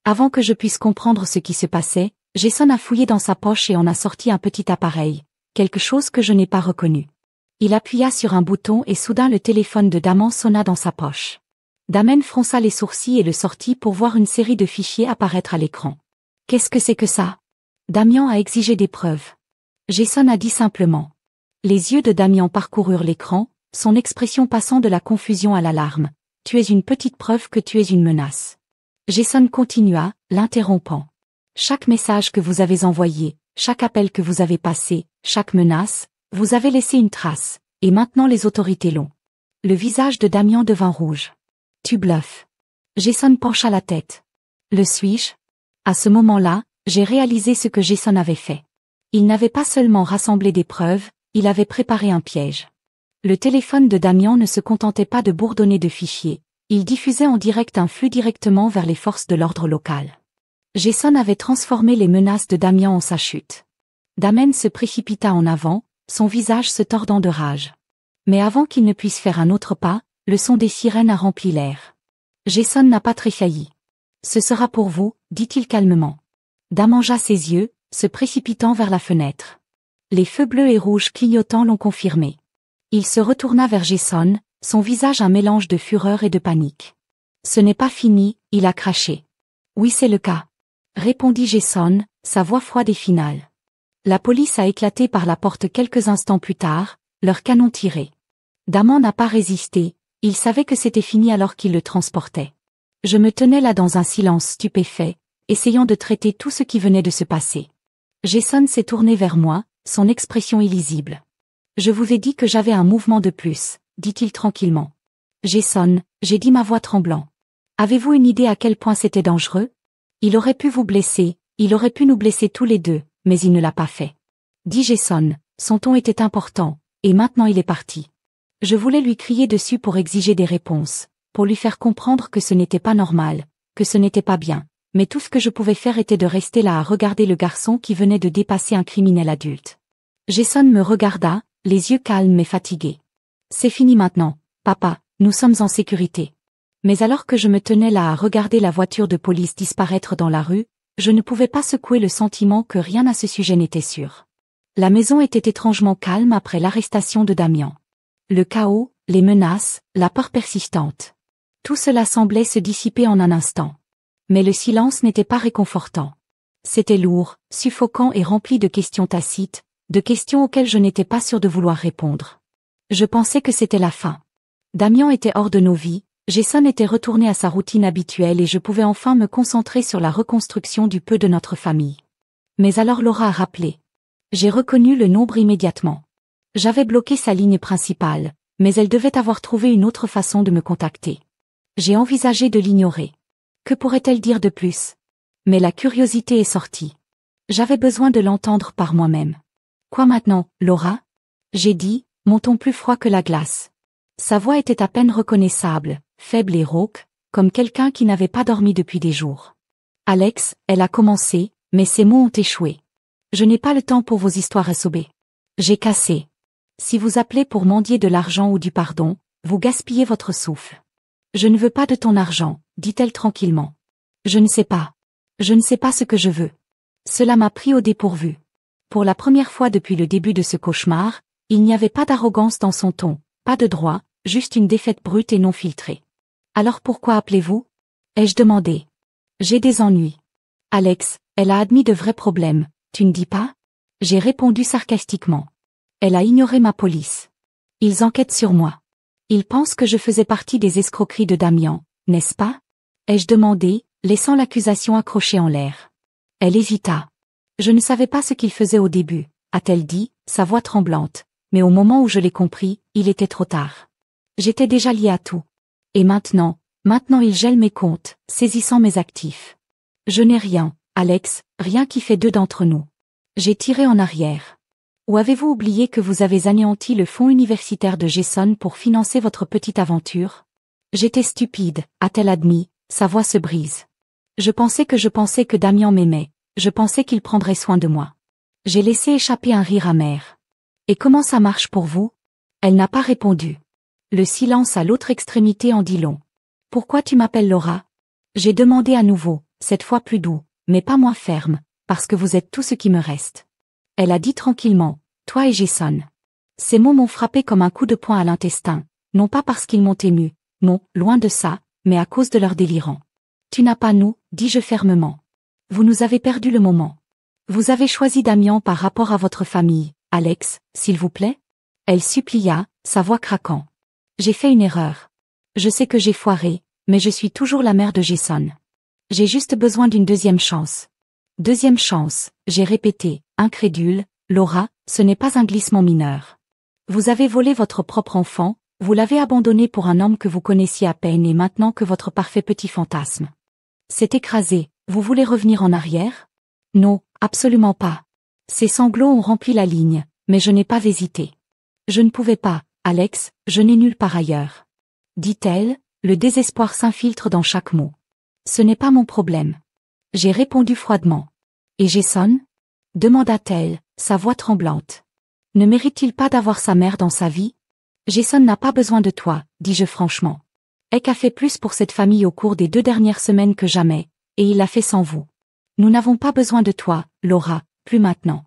Avant que je puisse comprendre ce qui se passait, Jason a fouillé dans sa poche et en a sorti un petit appareil, quelque chose que je n'ai pas reconnu. Il appuya sur un bouton et soudain le téléphone de Daman sonna dans sa poche. Damen fronça les sourcils et le sortit pour voir une série de fichiers apparaître à l'écran. Qu'est-ce que c'est que ça? Damian a exigé des preuves. Jason a dit simplement. Les yeux de Damian parcoururent l'écran, son expression passant de la confusion à l'alarme. Tu es une petite preuve que tu es une menace. Jason continua, l'interrompant. Chaque message que vous avez envoyé, chaque appel que vous avez passé, chaque menace, vous avez laissé une trace, et maintenant les autorités l'ont. Le visage de Damian devint rouge. Tu bluffes. Jason pencha la tête. Le suis-je? À ce moment-là, j'ai réalisé ce que Jason avait fait. Il n'avait pas seulement rassemblé des preuves, il avait préparé un piège. Le téléphone de Damian ne se contentait pas de bourdonner de fichiers, il diffusait en direct un flux directement vers les forces de l'ordre local. Jason avait transformé les menaces de Damian en sa chute. Damen se précipita en avant, son visage se tordant de rage. Mais avant qu'il ne puisse faire un autre pas, le son des sirènes a rempli l'air. Jason n'a pas tressailli. Ce sera pour vous, dit-il calmement. Daman mangea ses yeux, se précipitant vers la fenêtre. Les feux bleus et rouges clignotants l'ont confirmé. Il se retourna vers Jason, son visage un mélange de fureur et de panique. Ce n'est pas fini, il a craché. Oui, c'est le cas, répondit Jason, sa voix froide et finale. La police a éclaté par la porte quelques instants plus tard, leur canon tiré. Daman n'a pas résisté, il savait que c'était fini alors qu'il le transportait. Je me tenais là dans un silence stupéfait, essayant de traiter tout ce qui venait de se passer. Jason s'est tourné vers moi, son expression illisible. Je vous ai dit que j'avais un mouvement de plus, dit-il tranquillement. Jason, j'ai dit ma voix tremblant. Avez-vous une idée à quel point c'était dangereux? Il aurait pu vous blesser, il aurait pu nous blesser tous les deux, mais il ne l'a pas fait. Dit Jason, son ton était important, et maintenant il est parti. Je voulais lui crier dessus pour exiger des réponses, pour lui faire comprendre que ce n'était pas normal, que ce n'était pas bien, mais tout ce que je pouvais faire était de rester là à regarder le garçon qui venait de dépasser un criminel adulte. Jason me regarda, les yeux calmes mais fatigués. C'est fini maintenant, papa, nous sommes en sécurité. Mais alors que je me tenais là à regarder la voiture de police disparaître dans la rue, je ne pouvais pas secouer le sentiment que rien à ce sujet n'était sûr. La maison était étrangement calme après l'arrestation de Damian. Le chaos, les menaces, la peur persistante. Tout cela semblait se dissiper en un instant. Mais le silence n'était pas réconfortant. C'était lourd, suffocant et rempli de questions tacites, de questions auxquelles je n'étais pas sûr de vouloir répondre. Je pensais que c'était la fin. Damian était hors de nos vies, Jason était retourné à sa routine habituelle et je pouvais enfin me concentrer sur la reconstruction du peu de notre famille. Mais alors Laura a rappelé. J'ai reconnu le nombre immédiatement. J'avais bloqué sa ligne principale, mais elle devait avoir trouvé une autre façon de me contacter. J'ai envisagé de l'ignorer. Que pourrait-elle dire de plus? Mais la curiosité est sortie. J'avais besoin de l'entendre par moi-même. Quoi maintenant, Laura? J'ai dit, mon ton plus froid que la glace. Sa voix était à peine reconnaissable, faible et rauque, comme quelqu'un qui n'avait pas dormi depuis des jours. Alex, elle a commencé, mais ses mots ont échoué. Je n'ai pas le temps pour vos histoires assobées. J'ai cassé. Si vous appelez pour mendier de l'argent ou du pardon, vous gaspillez votre souffle. Je ne veux pas de ton argent, dit-elle tranquillement. Je ne sais pas. Je ne sais pas ce que je veux. Cela m'a pris au dépourvu. Pour la première fois depuis le début de ce cauchemar, il n'y avait pas d'arrogance dans son ton, pas de droit, juste une défaite brute et non filtrée. Alors pourquoi appelez-vous? Ai-je demandé. J'ai des ennuis. Alex, elle a admis de vrais problèmes, tu ne dis pas? J'ai répondu sarcastiquement. Elle a ignoré ma police. Ils enquêtent sur moi. Ils pensent que je faisais partie des escroqueries de Damian, n'est-ce pas? Ai-je demandé, laissant l'accusation accrochée en l'air. Elle hésita. Je ne savais pas ce qu'il faisait au début, a-t-elle dit, sa voix tremblante, mais au moment où je l'ai compris, il était trop tard. J'étais déjà liée à tout. Et maintenant il gèle mes comptes, saisissant mes actifs. Je n'ai rien, Alex, rien qui fait deux d'entre nous. J'ai tiré en arrière. Ou avez-vous oublié que vous avez anéanti le fonds universitaire de Jason pour financer votre petite aventure? J'étais stupide, a-t-elle admis, sa voix se brise. Je pensais que Damian m'aimait, je pensais qu'il prendrait soin de moi. J'ai laissé échapper un rire amer. Et comment ça marche pour vous? Elle n'a pas répondu. Le silence à l'autre extrémité en dit long. Pourquoi tu m'appelles Laura? J'ai demandé à nouveau, cette fois plus doux, mais pas moins ferme, parce que vous êtes tout ce qui me reste. Elle a dit tranquillement, toi et Jason. Ces mots m'ont frappé comme un coup de poing à l'intestin, non pas parce qu'ils m'ont ému, non, loin de ça, mais à cause de leur délirant. Tu n'as pas nous, dis-je fermement. Vous nous avez perdu le moment. Vous avez choisi Damian par rapport à votre famille, Alex, s'il vous plaît? Elle supplia, sa voix craquant. J'ai fait une erreur. Je sais que j'ai foiré, mais je suis toujours la mère de Jason. J'ai juste besoin d'une deuxième chance. Deuxième chance, j'ai répété, incrédule, Laura, ce n'est pas un glissement mineur. Vous avez volé votre propre enfant, vous l'avez abandonné pour un homme que vous connaissiez à peine et maintenant que votre parfait petit fantasme s'est écrasé, vous voulez revenir en arrière? Non, absolument pas. Ses sanglots ont rempli la ligne, mais je n'ai pas hésité. Je ne pouvais pas, Alex, je n'ai nulle part ailleurs. Dit-elle, le désespoir s'infiltre dans chaque mot. Ce n'est pas mon problème. J'ai répondu froidement. Et Jason? Demanda-t-elle, sa voix tremblante. Ne mérite-t-il pas d'avoir sa mère dans sa vie? Jason n'a pas besoin de toi, dis-je franchement. Eck a fait plus pour cette famille au cours des 2 dernières semaines que jamais, et il l'a fait sans vous. Nous n'avons pas besoin de toi, Laura, plus maintenant.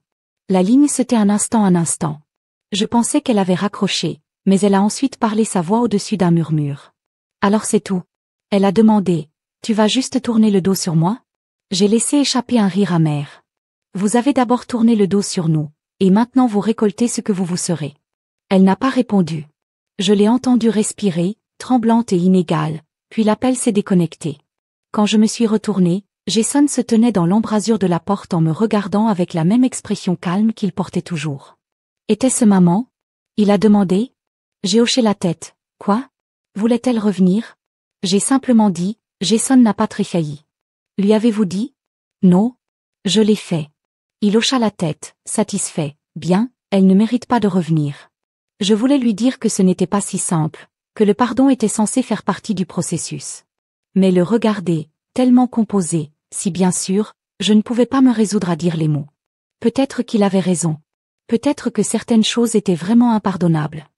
La ligne se tait un instant. Je pensais qu'elle avait raccroché, mais elle a ensuite parlé sa voix au-dessus d'un murmure. Alors c'est tout. Elle a demandé, tu vas juste tourner le dos sur moi? J'ai laissé échapper un rire amer. Vous avez d'abord tourné le dos sur nous, et maintenant vous récoltez ce que vous serez. Elle n'a pas répondu. Je l'ai entendue respirer, tremblante et inégale, puis l'appel s'est déconnecté. Quand je me suis retournée, Jason se tenait dans l'embrasure de la porte en me regardant avec la même expression calme qu'il portait toujours. Était-ce maman? Il a demandé. J'ai hoché la tête. Quoi? Voulait-elle revenir? J'ai simplement dit, Jason n'a pas tressailli. Lui avez-vous dit? Non. Je l'ai fait. Il hocha la tête, satisfait. Bien, elle ne mérite pas de revenir. Je voulais lui dire que ce n'était pas si simple, que le pardon était censé faire partie du processus. Mais le regarder, tellement composé, si bien sûr, je ne pouvais pas me résoudre à dire les mots. Peut-être qu'il avait raison. Peut-être que certaines choses étaient vraiment impardonnables.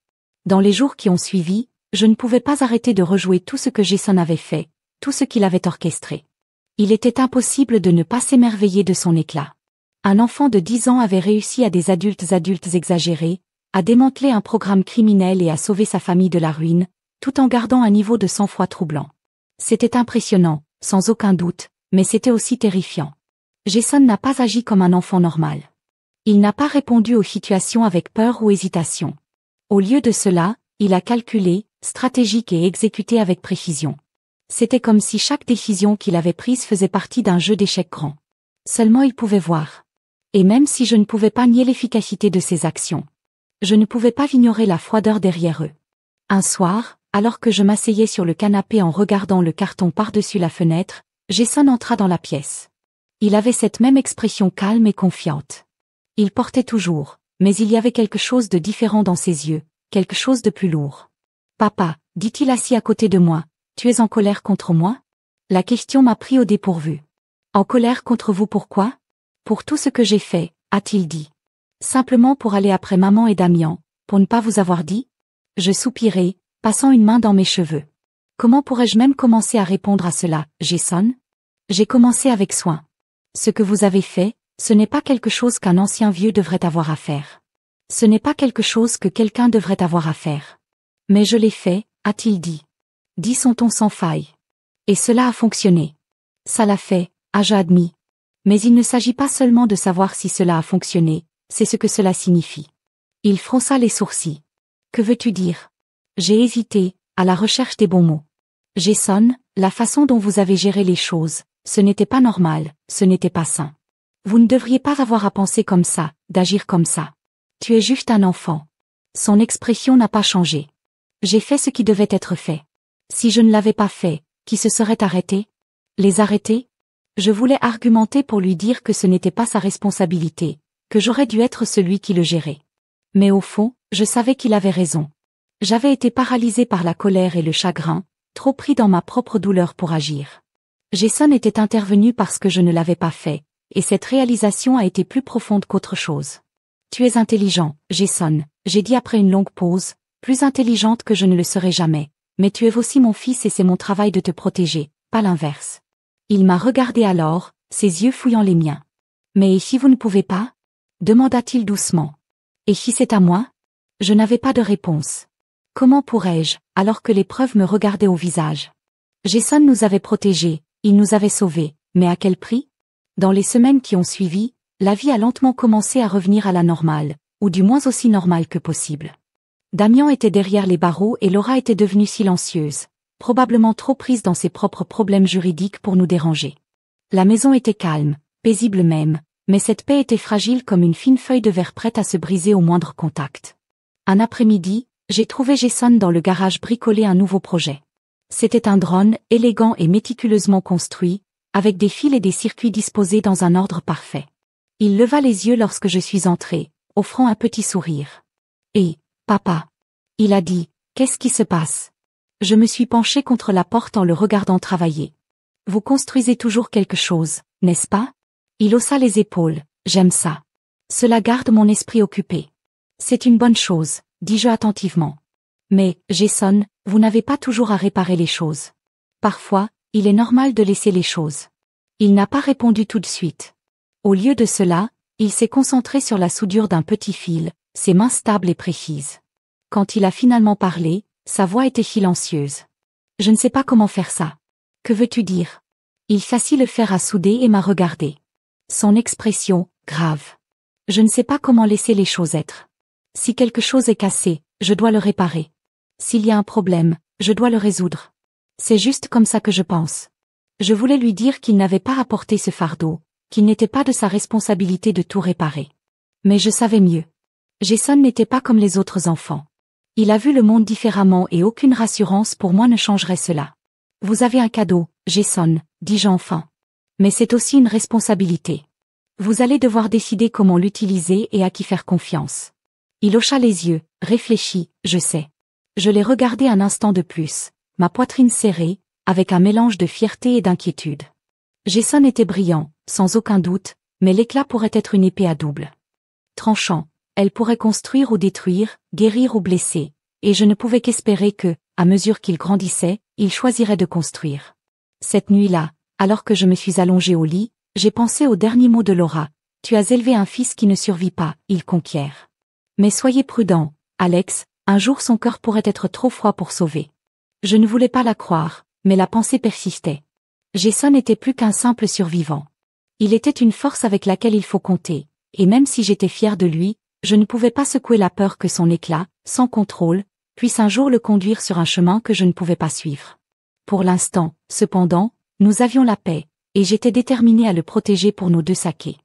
Dans les jours qui ont suivi, je ne pouvais pas arrêter de rejouer tout ce que Jason avait fait, tout ce qu'il avait orchestré. Il était impossible de ne pas s'émerveiller de son éclat. Un enfant de 10 ans avait réussi à des adultes exagérés, à démanteler un programme criminel et à sauver sa famille de la ruine, tout en gardant un niveau de sang-froid troublant. C'était impressionnant, sans aucun doute, mais c'était aussi terrifiant. Jason n'a pas agi comme un enfant normal. Il n'a pas répondu aux situations avec peur ou hésitation. Au lieu de cela, il a calculé, stratégique et exécuté avec précision. C'était comme si chaque décision qu'il avait prise faisait partie d'un jeu d'échecs grand. Seulement il pouvait voir. Et même si je ne pouvais pas nier l'efficacité de ses actions, je ne pouvais pas ignorer la froideur derrière eux. Un soir, alors que je m'asseyais sur le canapé en regardant le carton par-dessus la fenêtre, Jason entra dans la pièce. Il avait cette même expression calme et confiante. Il portait toujours, mais il y avait quelque chose de différent dans ses yeux, quelque chose de plus lourd. « Papa, dit-il assis à côté de moi, tu es en colère contre moi ?» La question m'a pris au dépourvu. « En colère contre vous pourquoi ?»« Pour tout ce que j'ai fait, a-t-il dit. Simplement pour aller après maman et Damian, pour ne pas vous avoir dit ?» Je soupirai, passant une main dans mes cheveux. Comment pourrais-je même commencer à répondre à cela, Jason? J'ai commencé avec soin. Ce que vous avez fait, ce n'est pas quelque chose qu'un ancien vieux devrait avoir à faire. Ce n'est pas quelque chose que quelqu'un devrait avoir à faire. Mais je l'ai fait, a-t-il dit. Dit son ton sans faille. Et cela a fonctionné. Ça l'a fait, ai-je admis. Mais il ne s'agit pas seulement de savoir si cela a fonctionné, c'est ce que cela signifie. Il fronça les sourcils. Que veux-tu dire? J'ai hésité, à la recherche des bons mots. Jason, la façon dont vous avez géré les choses, ce n'était pas normal, ce n'était pas sain. Vous ne devriez pas avoir à penser comme ça, d'agir comme ça. Tu es juste un enfant. Son expression n'a pas changé. J'ai fait ce qui devait être fait. Si je ne l'avais pas fait, qui se serait arrêté? Les arrêter? Je voulais argumenter pour lui dire que ce n'était pas sa responsabilité, que j'aurais dû être celui qui le gérait. Mais au fond, je savais qu'il avait raison. J'avais été paralysé par la colère et le chagrin, trop pris dans ma propre douleur pour agir. Jason était intervenu parce que je ne l'avais pas fait, et cette réalisation a été plus profonde qu'autre chose. Tu es intelligent, Jason, j'ai dit après une longue pause, plus intelligente que je ne le serai jamais, mais tu es aussi mon fils et c'est mon travail de te protéger, pas l'inverse. Il m'a regardé alors, ses yeux fouillant les miens. Mais et si vous ne pouvez pas? Demanda-t-il doucement. Et si c'est à moi? Je n'avais pas de réponse. Comment pourrais-je, alors que les preuves me regardaient au visage? Jason nous avait protégés, il nous avait sauvés, mais à quel prix? Dans les semaines qui ont suivi, la vie a lentement commencé à revenir à la normale, ou du moins aussi normale que possible. Damian était derrière les barreaux et Laura était devenue silencieuse, probablement trop prise dans ses propres problèmes juridiques pour nous déranger. La maison était calme, paisible même, mais cette paix était fragile comme une fine feuille de verre prête à se briser au moindre contact. Un après-midi, j'ai trouvé Jason dans le garage bricoler un nouveau projet. C'était un drone élégant et méticuleusement construit, avec des fils et des circuits disposés dans un ordre parfait. Il leva les yeux lorsque je suis entrée, offrant un petit sourire. « Hé, papa !» Il a dit, « Qu'est-ce qui se passe ?» Je me suis penchée contre la porte en le regardant travailler. « Vous construisez toujours quelque chose, n'est-ce pas ?» Il haussa les épaules, « J'aime ça. Cela garde mon esprit occupé. » C'est une bonne chose, dis-je attentivement. Mais, Jason, vous n'avez pas toujours à réparer les choses. Parfois, il est normal de laisser les choses. Il n'a pas répondu tout de suite. Au lieu de cela, il s'est concentré sur la soudure d'un petit fil, ses mains stables et précises. Quand il a finalement parlé, sa voix était silencieuse. Je ne sais pas comment faire ça. Que veux-tu dire? Il s'assit le fer à souder et m'a regardé. Son expression, grave. Je ne sais pas comment laisser les choses être. Si quelque chose est cassé, je dois le réparer. S'il y a un problème, je dois le résoudre. C'est juste comme ça que je pense. Je voulais lui dire qu'il n'avait pas à porter ce fardeau, qu'il n'était pas de sa responsabilité de tout réparer. Mais je savais mieux. Jason n'était pas comme les autres enfants. Il a vu le monde différemment et aucune rassurance pour moi ne changerait cela. Vous avez un cadeau, Jason, dis-je enfin. Mais c'est aussi une responsabilité. Vous allez devoir décider comment l'utiliser et à qui faire confiance. Il hocha les yeux, réfléchit, je sais. Je l'ai regardé un instant de plus, ma poitrine serrée, avec un mélange de fierté et d'inquiétude. Jason était brillant, sans aucun doute, mais l'éclat pourrait être une épée à double tranchant. Elle pourrait construire ou détruire, guérir ou blesser, et je ne pouvais qu'espérer que, à mesure qu'il grandissait, il choisirait de construire. Cette nuit-là, alors que je me suis allongée au lit, j'ai pensé aux derniers mots de Laura. Tu as élevé un fils qui ne survit pas, il conquiert. Mais soyez prudent, Alex, un jour son cœur pourrait être trop froid pour sauver. Je ne voulais pas la croire, mais la pensée persistait. Jason n'était plus qu'un simple survivant. Il était une force avec laquelle il faut compter, et même si j'étais fière de lui, je ne pouvais pas secouer la peur que son éclat, sans contrôle, puisse un jour le conduire sur un chemin que je ne pouvais pas suivre. Pour l'instant, cependant, nous avions la paix, et j'étais déterminée à le protéger pour nos deux Sakés.